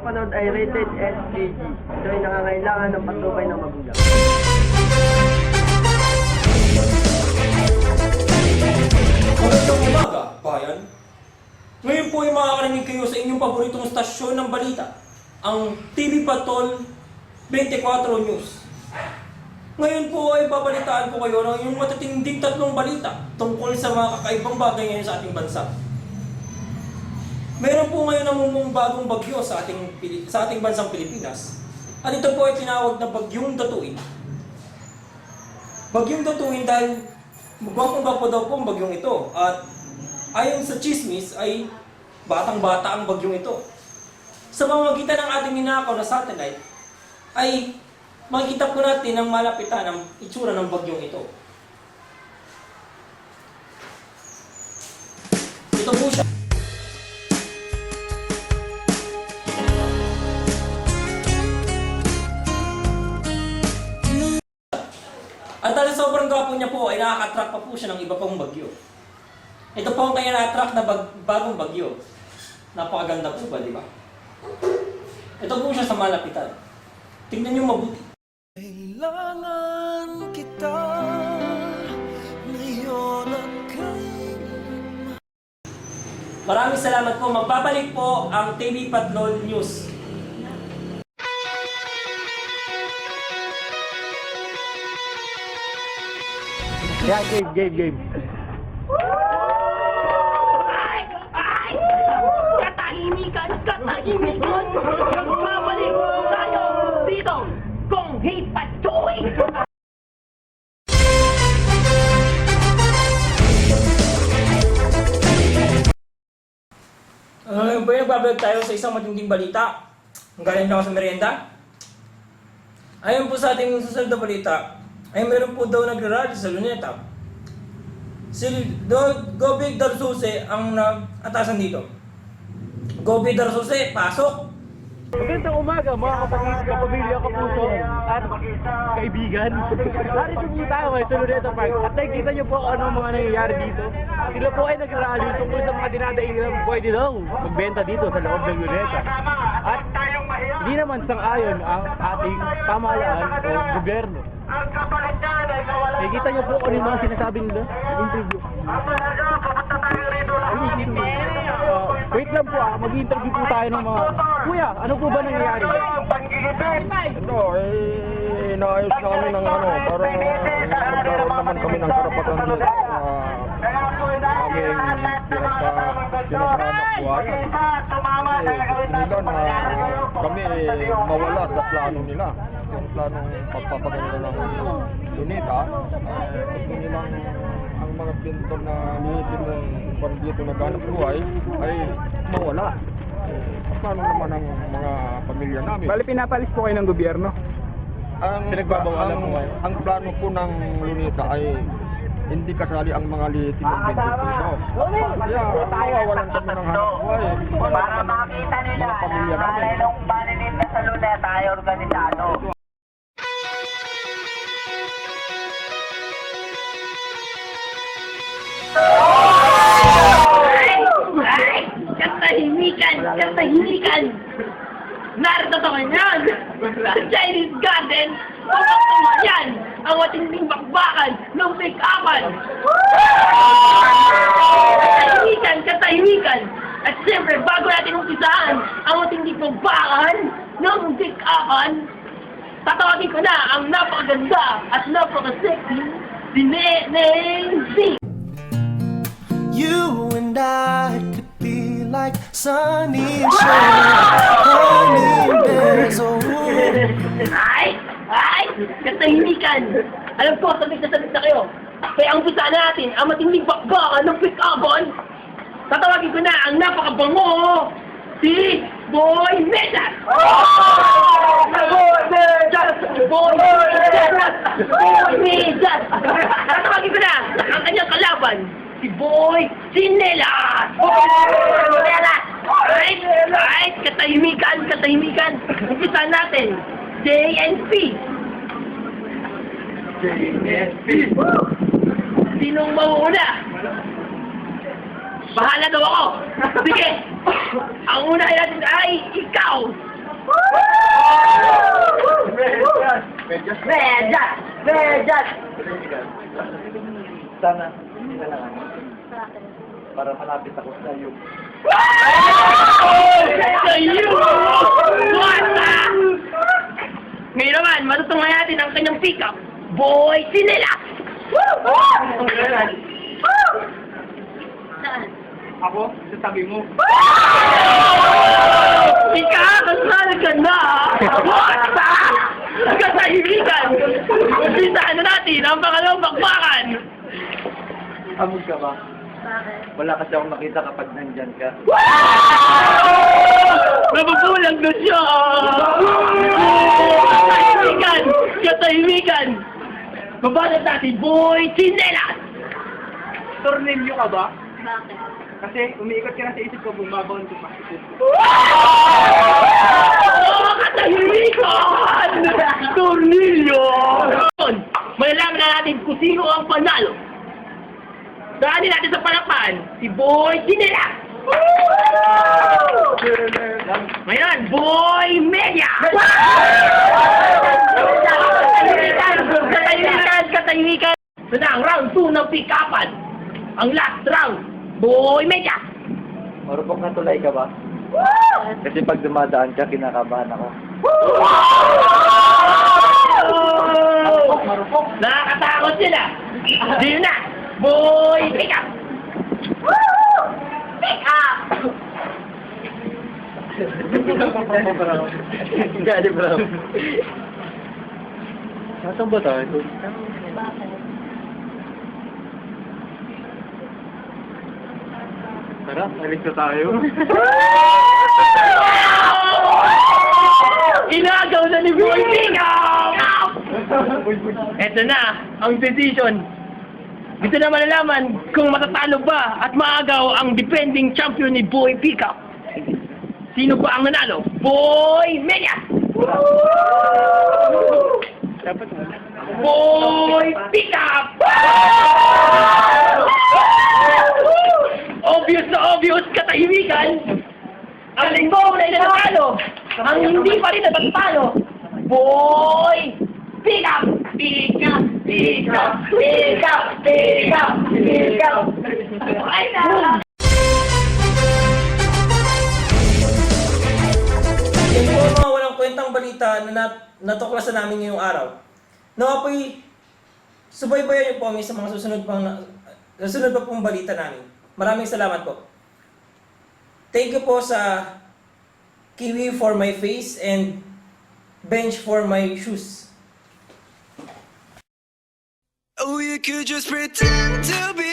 mapapanood ay rated SPG. Ito ay nangangailangan ng patnubay ng magulang. Magandang umaga, bayan. Ngayon po ay makakarinig kayo sa inyong paboritong stasyon ng balita, ang TV Patrol 24 News. Ngayon po ay babalitaan ko kayo ng inyong matitinding tatlong balita tungkol sa mga kakaibang bagay ngayon sa ating bansa. Meron po ngayon namumong bagong bagyo sa ating bansang Pilipinas. At ito po ay tinawag na Bagyong Datuin. Bagyong Datuin dahil gwapong-gwapo daw po ang bagyong ito. At ayon sa chismis ay batang-bata ang bagyong ito. Sa pamamagitan ng ating ninakaw na satellite ay makikita po natin ang malapitan ng itsura ng bagyong ito. Ito po siya. At dahil sobrang gwapo niya po ay nakaka-attract pa po siya ng iba pang bagyo. Ito po ang kaya na-attract na bagong bagyo. Napakaganda po ba, di ba? Ito po siya sa malapitan. Tingnan niyo mabuti. Kailangan kita ngayon at kailan. Maraming salamat po. Magbabalik po ang TV Patrol News. Yeah, game. Katahimikan! Magbabalik tayo dito kung hipatuloy! Ngayon po yung babalik tayo sa isang matinding balita. Ang galing na ako sa merienda. Ayon po sa ating susunod na balita, ay meron po daw nagrarally sa Luneta. Si Gobi Darsuse ang atasan dito. Gobi Darsuse, pasok! Magandang umaga mga kapatid, kapamilya, kapuso at kaibigan. Narito po tayo ngayon sa Luneta Park at nakikita niyo po ano mga nangyayari dito. Sila po ay nagrally tungkol sa mga dinadahilang pwede daw magbenta dito sa loob ng Luneta. At hindi naman sang-ayon ang ating pamahalaan o gobyerno. Nakikita niyo po ano yung mga sinasabi nila sa interview. Wait lang po mag-interview po tayo ng mga... Kuya, ano po ba nangyayari? Ito, inaayos namin ng para magkaroon naman kami ng karapatan dito sa aming pinaghanap buhayan. Gusto nila na kami mawala sa plano nila. Yung planong pagpapaganda ng Luneta, gusto nilang ang mga pintor na nihitin ng dito naghanap buhay ay mawala. Paano naman ang mga pamilya namin? Bali pinapalis po kayo ng gobyerno? Pinagbabawalan mo ngayon? Ang plano po ng Luneta ay hindi kasali ang mga lihitin ng pintor dito. Kaya mawawalan kami ng hanap buhay. Para makita nila Mga pamilya na namin. nung paninin na sa Luneta ay organisado. Ay! Katahimikan! Narito to ngayon! Sa Chinese Garden, pumasok yan! Ang matinding bakbakan ng pick-upan! Katahimikan! At siyempre, bago natin umpisahan ang matinding bakbakan ng pick-upan, tatawagin ko na ang napakaganda at napaka-sexy si Neneng Z! You and I could be like sunny and honey bears. Oh, Ay! Katahimikan! Alam ko, sabik na kayo. Kaya ang pusa natin, ang matinding bakbakan ng pick-upon, tatawagin ko na ang napakabango, si Boy Medas! Boy Medas! Boy Medas! Boy Medas! Tatawagin ko na ang kanyang kalaban, si Boy Sinelas! Boy Sinelas! Ay! Katahimikan! Umpisa natin, JNP! Sinong mauuna? Bahala daw ako. Sige. Ang una natin ay ikaw. Medyas! Sana, hindi na lang ano. Para malapit ako sa iyo. Sa'yo! Wata! Ngayon naman, matutungan natin ang kanyang pick-up, Boy Sinelas! Ako, sasabi mo. Ikakasal ka na! Wata! Katahimikan! Umpisahan na natin ang pangalawang bakbakan! Amog ka ba? Wala kasi akong makita kapag nandyan ka. Nabubulag na siya! Katahimikan! Katahimikan! Babanat natin, Boy Sinelas! Tornilyo ka ba? Kasi umiikot ka na sa isip ko, bumabaon ko pa. Katahimikan! Tornilyo! Malalaman na natin kung sino ang panalo. Daanin natin sa palakpan, si Boy Sinelas! Ngayon, Boy Media! Katahimikan! Ito na ang round 2 ng pick-upan. Ang last round, Boy Media! Marupok na tulay ka ba? Kasi pag dumadaan ka, kinakabahan ako. Marupok! Nakakatakot sila! Dito na! Boy Pick-up! Pick-up! Gani bro. Saan ba tayo? Tara, alis na tayo. Inagaw na ni Boy Pick-up! Eto na, ang decision. Dito na malalaman kung matatalo ba at maagaw ang defending champion ni Boy Pick-up. Sino ba ang nanalo? Boy Media! Dapat mo. Boy Pick-up! Obvious na obvious, katahimikan! Ang linggo na nanalo! Ang hindi pa rin natatalo! Boy Pick-up! Pick-up! Pick-up! Pick-up! Pick-up! Pick-up! Ay na! Yan po ang mga walang kwentang balita na natuklasan namin ngayong araw. Nawa po'y subaybayan niyo po kami sa mga susunod pa pong balita namin. Maraming salamat po. Thank you po sa Kiwi for my face and Bench for my shoes. Oh, you could just pretend to be